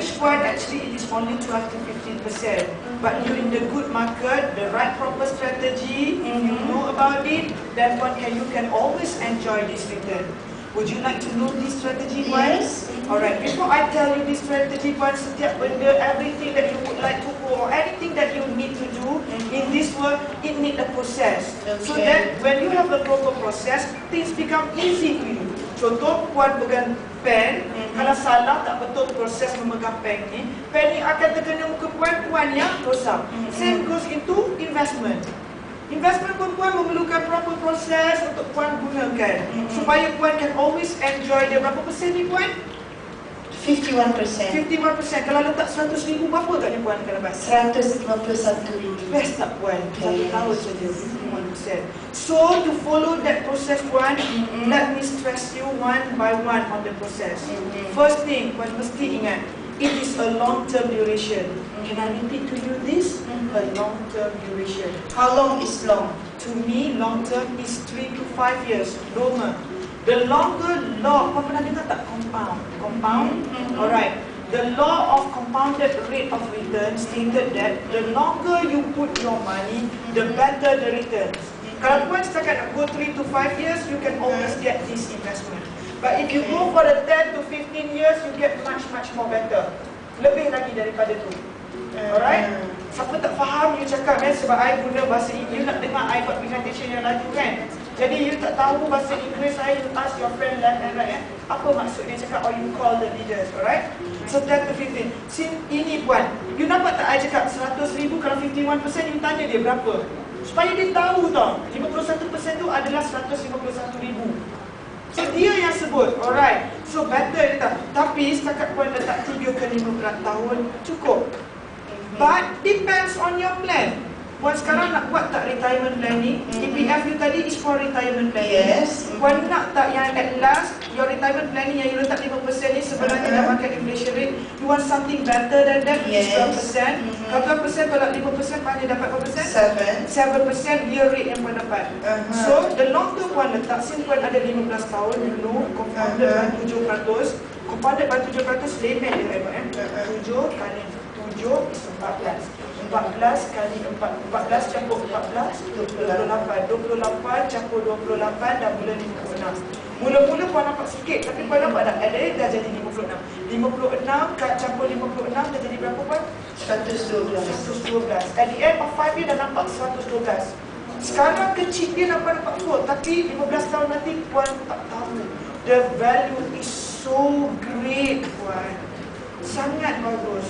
average one actually it is only 12 to 15%. But during the good market, the right proper strategy, if you know about it, then you can always enjoy this return. Would you like to know this strategy one? Yes. Alright, before I tell you this strategy one, setiap benda, everything that you would like to do or anything that you need to do in this world, it needs a process. Okay. So that when you have a proper process, things become easy to you. Contoh, puan pegang pen, kalau salah tak betul proses memegang pen ni akan terkena muka puan yang rosak. Same goes into investment. Investment pun puan memerlukan proper proses untuk puan gunakan supaya puan can always enjoy dia. Berapa persen ni puan? 51%. 51%. Kalau letak 100,000 berapa agaknya puan akan dapat? 151,000. Best tak puan? Satu tahun saja 51%. So to follow that process puan, let me stress you one by one on the process. First thing, puan mesti ingat, it is a long-term duration. Can I repeat to you this? A long-term duration. How long is long? To me, long-term is 3 to 5 years. Lama. The longer law, apa pernah dengar tak? Compound? Alright. The law of compounded rate of return stated that the longer you put your money, the better the returns. Kalau puan setakat nak go 3 to 5 years, you can always get this investment. But if you go for the 10 to 15 years, you get much more better. Lebih lagi daripada tu. Alright? Siapa tak faham, you cakap sebab I guna bahasa Inggeris, you nak dengar I buat presentation yang laju kan? Jadi you tak tahu bahasa Inggeris, you ask your friend left and right, apa maksud dia cakap, or you call the leaders, alright? So 10 to 15. Ini puan, you nampak tak I cakap 100,000 kalau 51%, you tanya dia berapa? Supaya dia tahu tau, 51% tu adalah 151,000. So dia yang sebut, alright. So better dia tak. Tapi setakat puan letak 3 ke 5 tahun, cukup. But depends on your plan. Puan sekarang nak buat tak retirement planning? EPF you tadi is for retirement planning. Yes. Puan nak tak yang at last, your retirement planning yang you letak 5% ni sebenarnya dah makan inflation rate? You want something better than that, which is 12%. Kalau 12% tolak 5%, puan dia dapat berapa persen? 7% year rate yang puan dapat. So, the longer puan letak, since puan ada 15 tahun, you know, compounded by 7%. Compounded by 7% limit dia hebat 7 kali 7 is 14. 14 kali 14 campur 14, 28. 28 campur 28 dah mula 56. Mula-mula puan nampak sikit, tapi puan nampak tak? Ada dah jadi 56. 56 campur 56 dah jadi berapa puan? 112. At the end of 5 years dah nampak 112. Sekarang kecil dia nampak full, tapi 15 tahun nanti puan tak tahu. The value is so great puan. Sangat bagus.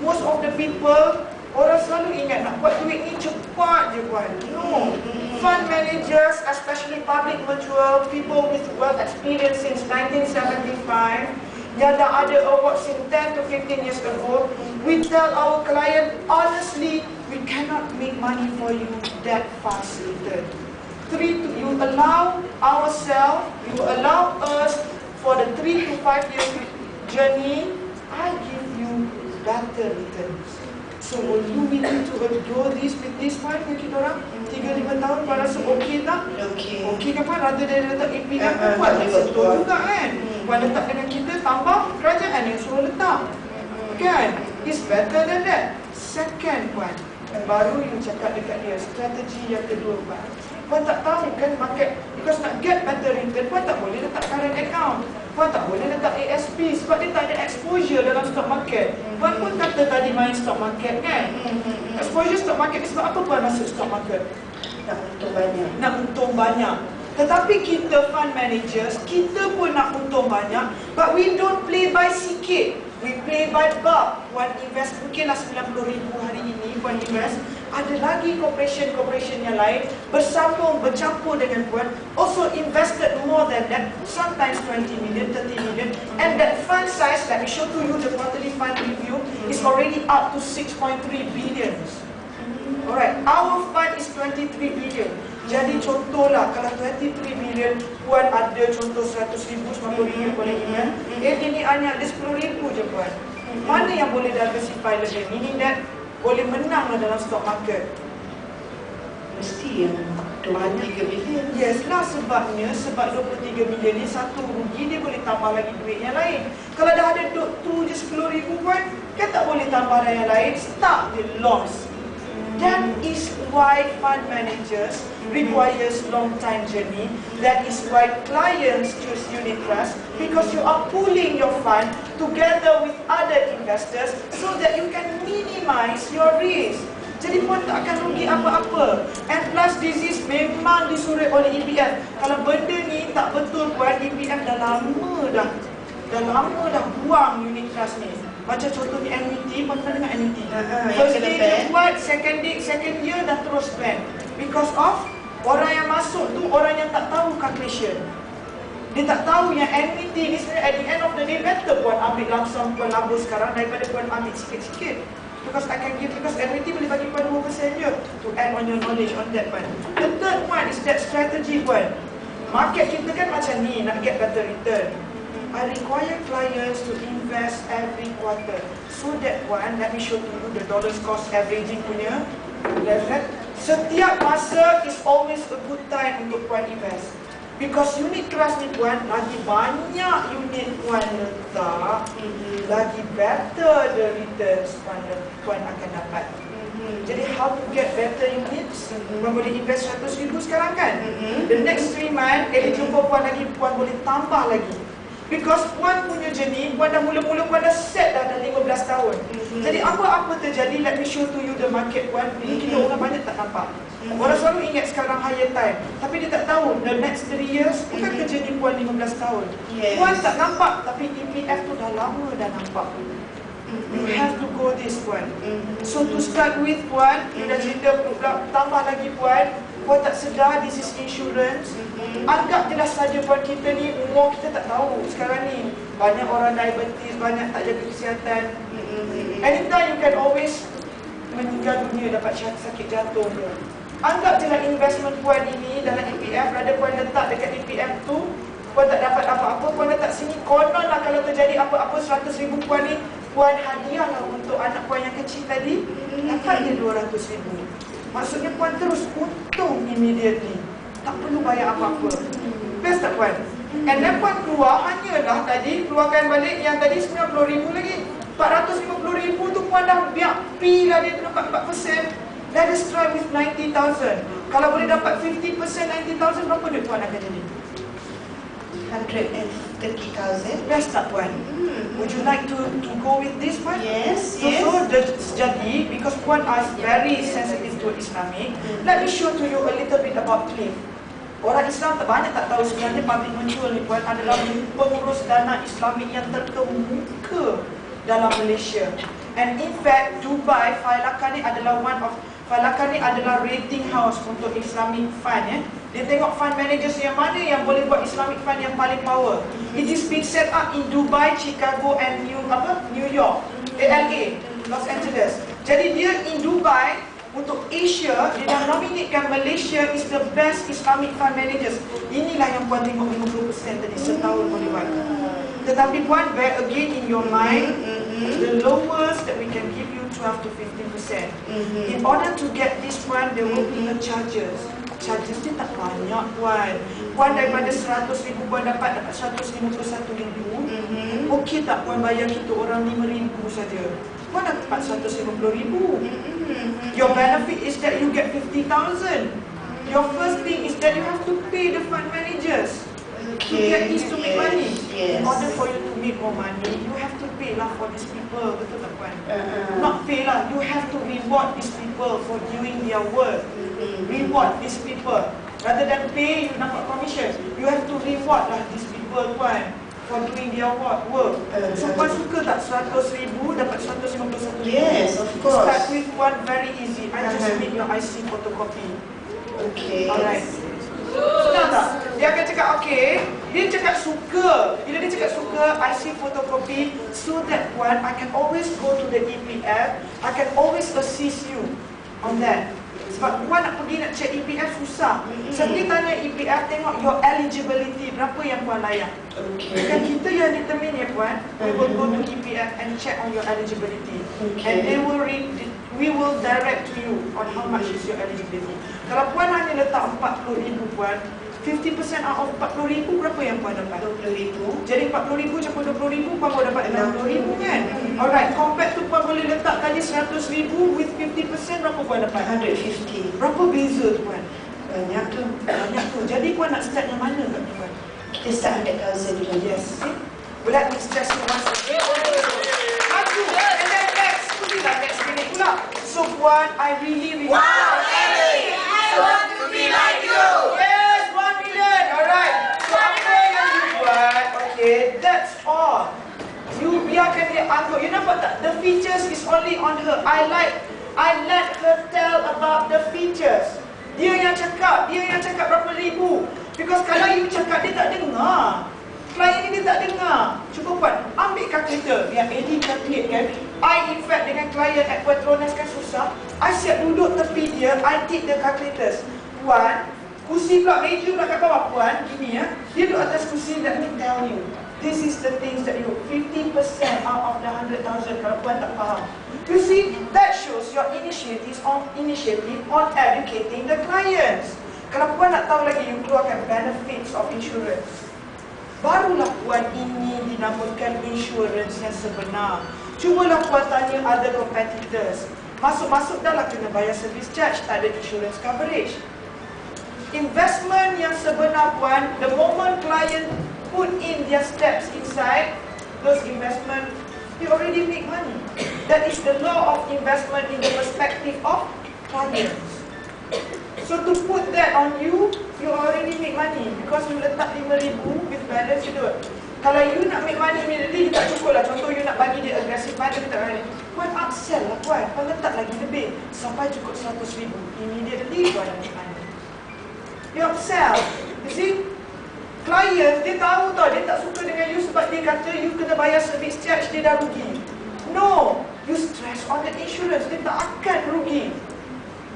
Most of the people, orang selalu ingat nak buat duit ni cepat je puan. No. Fund managers, especially public mutual, people with wealth experience since 1975, yang dah ada award since 10 to 15 years ago, we tell our client, honestly, we cannot make money for you that fast return. You allow ourselves, you allow us for the 3 to 5 years journey, I give you better returns. So, will you willing to go this with this one dengan kita orang? 3-5 tahun, puan rasa okey tak? Okey kan puan? Rather dari letak APF pun buat betul juga kan? Puan letak dengan kita, tambah kerajaan yang suruh letak. Kan? It's better than that. Second puan, baru you cakap dekat dia, strategi yang kedua puan. Puan tak tahu kan market, because nak get better return, puan tak boleh letak current account. Puan tak boleh letak ASP sebab dia tak ada exposure dalam stock market. Puan pun kata tadi main stock market kan? Exposure stock market ni sebab apa puan masuk stock market? Nak untung banyak. Tetapi kita fund managers, kita pun nak untung banyak, but we don't play by sikit. We play by bulk. Puan invest mungkinlah 90,000 hari ini puan invest. Ada lagi corporation yang lain bersambung, bercampur dengan puan, also invested more than that, sometimes 20 million, 30 million, and that fund size, let me show to you the quarterly fund review, is already up to 6.3 billion. Alright, our fund is 23 billion. Jadi contohlah, kalau 23 billion, puan ada contoh 100,000, 90,000 boleh invest. Ini hanya ada 10,000 je puan. Mana yang boleh diversify lebih? Meaning that boleh menang dalam stock market. Mesti yang 23 bilion. Yes lah, sebab 23 bilion ni satu rugi, dia boleh tambah lagi duit yang lain. Kalau dah ada tu je 10,000 puan, boleh tambah dan yang lain, stuck with loss. That is why fund managers requires long time journey. That is why clients choose unit trust, because you are pooling your fund together with other investors so that you can minimize your risk. Jadi puan tak akan rugi apa-apa. And plus disease memang disuruh oleh EPF. Kalau benda ni tak betul puan, EPF dah lama dah buang unit trust ni. Macam contohnya annuity, puan pernah dengar annuity? First day dia buat, second year dah terus ban. Because of orang yang masuk tu orang yang tak tahu calculation. Dia tak tahu yang annuity ni sebenarnya at the end of the day better puan ambil langsung puan labur sekarang daripada puan ambil sikit-sikit. Because annuity boleh bagi puan 2% je to add on your knowledge on that puan. The third one is that strategy puan. Market kita kan macam ni, nak get better return. I require clients to invest every quarter. So that one, let me show to you the dollars cost averaging punya level. Setiap masa is always a good time untuk puan invest. Because unit trust ni puan, lagi banyak unit puan letak, lagi better the returns puan akan dapat. Jadi how to get better units? Puan boleh invest 100,000 sekarang kan? The next 3 months, jumpa puan lagi, puan boleh tambah lagi. Because puan punya journey, puan dah mula-mula puan dah set dah 15 tahun. Jadi apa-apa terjadi, let me show to you the market puan. Ini kita orang banyak tak nampak. Orang selalu ingat sekarang higher time, tapi dia tak tahu the next 3 years bukan journey puan 15 tahun. Puan tak nampak, tapi EPF tu dah lama dah nampak. You have to go this puan. So to start with puan, you dah cerita tambah lagi puan tak sedar this is insurance. Anggap jelas saja puan, kita ni umur kita tak tahu sekarang ni. Banyak orang diabetes, banyak tak jaga kesihatan. Anytime you can always meninggal dunia, dapat sakit jantung. Anggap jelas investment puan ini dalam EPF, ada puan letak dekat EPF tu, puan tak dapat apa-apa, puan letak sini, konon lah kalau terjadi apa-apa 100,000 puan ni, puan hadiah lah untuk anak puan yang kecil tadi, dapat dia 200,000. Maksudnya puan terus untung immediately. Tak perlu bayar apa-apa. Best tak puan? And then puan keluar, hanyalah tadi, keluarkan balik yang tadi 90,000 lagi. 450,000 tu puan dah biar P lah dia dapat 4%. Let us try with 90,000. Kalau boleh dapat 50% 90,000, berapa duit puan akan jadi? 130,000. Best tak puan? Would you like to go with this puan? Yes, jadi, because puan are very sensitive to Islamic, let me show to you a little bit about CLIF. Orang Islam banyak tak tahu sebenarnya public mutual ni puan adalah pengurus dana Islamik yang terkemuka dalam Malaysia. And in fact, Dubai, Failaka ni adalah rating house untuk Islamic fund ya. Dia tengok fund managers yang mana yang boleh buat Islamic fund yang paling power. It is being set up in Dubai, Chicago and New York, LA, Los Angeles. Jadi dia in Dubai untuk Asia, dia dah nominatekan Malaysia is the best Islamic fund managers. Inilah yang puan tengok 50% tadi setahun boleh buat. Tetapi puan, bear again in your mind, the lowest that we can give you 12 to 15%. In order to get this one, there will be a charges. Charges dia tak banyak puan. Puan daripada 100,000 puan dapat 151,000. Okey tak puan bayar kita orang 5,000 saja? Puan dapat 150,000. Your benefit is that you get 50,000. Your first thing is that you have to pay the fund managers. To get this to make money. In order for you to make more money, you have to pay lah for these people. Betul tak puan? Not pay lah, you have to reward these people for doing their work. Reward these people. Rather than pay, you dapat commission. You have to reward lah these people puan for doing their work. So puan suka tak 100,000 dapat 151,000? Yes, of course. Start with one very easy. I just make your IC photocopy. Okay. Alright. Senang tak? Dia akan cakap okay. Dia cakap suka. Bila dia cakap suka, IC photocopy, so that one, I can always go to the EPF. I can always assist you on that. Sebab puan nak pergi nak check EPF susah. Saya tanya EPF, tengok your eligibility, berapa yang puan layak. Bukan kita yang determine ya puan. We will go to EPF and check on your eligibility. And we will direct to you on how much is your eligibility. Kalau puan hanya letak 40,000 puan, 50% out of 40,000 berapa yang puan dapat? 20,000. Jadi 40,000 campur 20,000 puan boleh dapat 60,000 kan? Alright, compared to puan boleh bagi 100,000 with 50%, berapa puan dapat? 150. Berapa beza tuan? Banyak tu. Banyak tu. Jadi puan nak start yang mana kat tuan? Kita start 100,000 dulu. Yes. Let me stress you once again. Satu. And then next. Kudilah next minute pula. So puan, I really Wow, Ellie! I want to be like you! Yes, 1 million. Alright. So apa yang you buat? Okay, that's all. You biarkan dia angkut. You nampak tak? The features is only on her. I let her tell about the features. Dia yang cakap berapa ribu. Because kalau you cakap, dia tak dengar. Klien ni dia tak dengar. Cuba buat, ambil kalkulator yang Eddie calculate kan. I in fact dengan klien at Petronas kan susah. I siap duduk tepi dia, I take the calculators. Puan, kursi pula, meja pula kat bawah puan, gini ya. Dia duduk atas kursi, let me tell you. This is the things that you, 50% out of the 100,000 kalau puan tak faham. You see, that shows your initiative on educating the clients. Kalau puan nak tahu lagi, you keluarkan benefits of insurance. Barulah puan ini dinamakan insurance yang sebenar. Cubalah puan tanya other competitors. Masuk-masuk dah lah kena bayar service charge, tak ada insurance coverage. Investment yang sebenar puan, the moment client put in their steps inside those investment, you already make money. That is the law of investment in the perspective of clients. So to put that on you, you already make money because you letak 5,000 with balance you do. Kalau you nak make money immediately, you tak cukup lah. Contoh you nak bagi dia aggressive money, you tak bagi. Puan upsell lah puan, puan letak lagi lebih sampai cukup 100,000. Immediately puan make money. You upsell, you see? Client, dia tahu tau, dia tak suka dengan you sebab dia kata you kena bayar service charge, dia dah rugi. No, you stress on the insurance, dia tak akan rugi.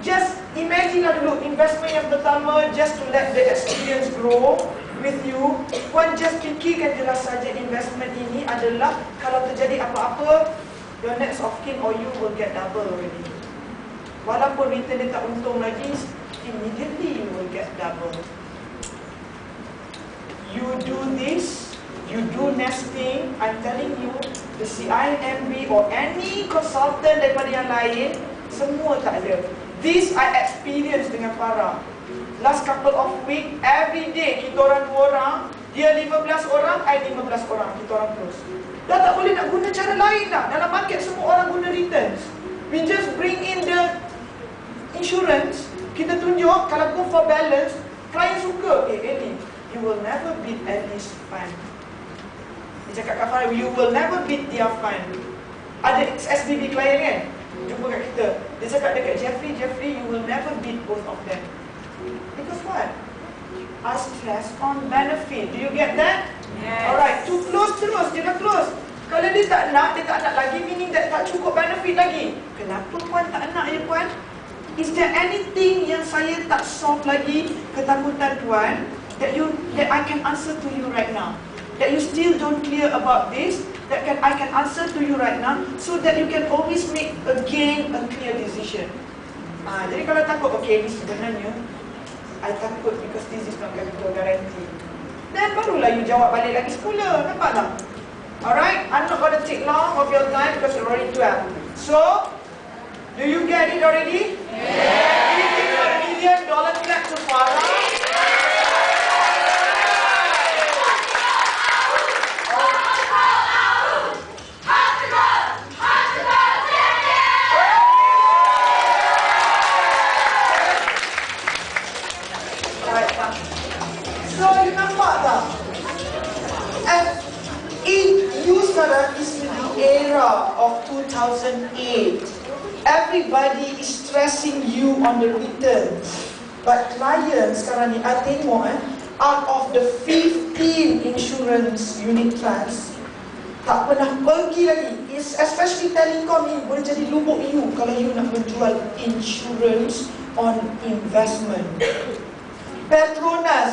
Just imagine lah dulu, investment yang pertama just to let the experience grow with you. Puan just fikirkan jelas saja investment ini adalah kalau terjadi apa-apa, your next of kin or you will get double already. Walaupun return dia tak untung lagi, immediately you will get double. You do this, you do nesting, I'm telling you, the CIMB or any consultant daripada yang lain, semua tak ada. This I experience dengan Farah. Last couple of week, every day kita orang 2 orang, dia 15 orang, I 15 orang, kita orang terus. Dah tak boleh nak guna cara lain dah. Dalam market semua orang guna returns. We just bring in the insurance, kita tunjuk kalau go for balance, klien suka. Ellie, you will never beat Ellie's fund. Dia cakap kat Farah, you will never beat their fund. Ada SBB klien kan? Jumpa kat kita. Dia cakap dekat Jeffrey, you will never beat both of them. Because what? I stress on benefit. Do you get that? Yes. Alright, to close terus, dia dah close. Kalau dia tak nak lagi, meaning that tak cukup benefit lagi. Kenapa puan tak nak ya puan? Is there anything yang saya tak solve lagi ketakutan puan that I can answer to you right now? That you still don't clear about this, that I can answer to you right now, so that you can always make again a clear decision. Jadi kalau takut, okay, ini sebenarnya I takut because this is not capital guarantee. Then barulah you jawab balik lagi semula, nampak tak? Alright, I'm not going to take long of your time because you're already 12. So, do you get it already? Yeah. Give me $1 million clap to Farah. So, you nampak tak? And you sekarang is in the era of 2008. Everybody is stressing you on the returns. But clients sekarang ni, I tengok out of the 15 insurance unit trust, tak pernah pergi lagi. Especially Telecom ni boleh jadi lubuk you kalau you nak menjual insurance on investment. Petronas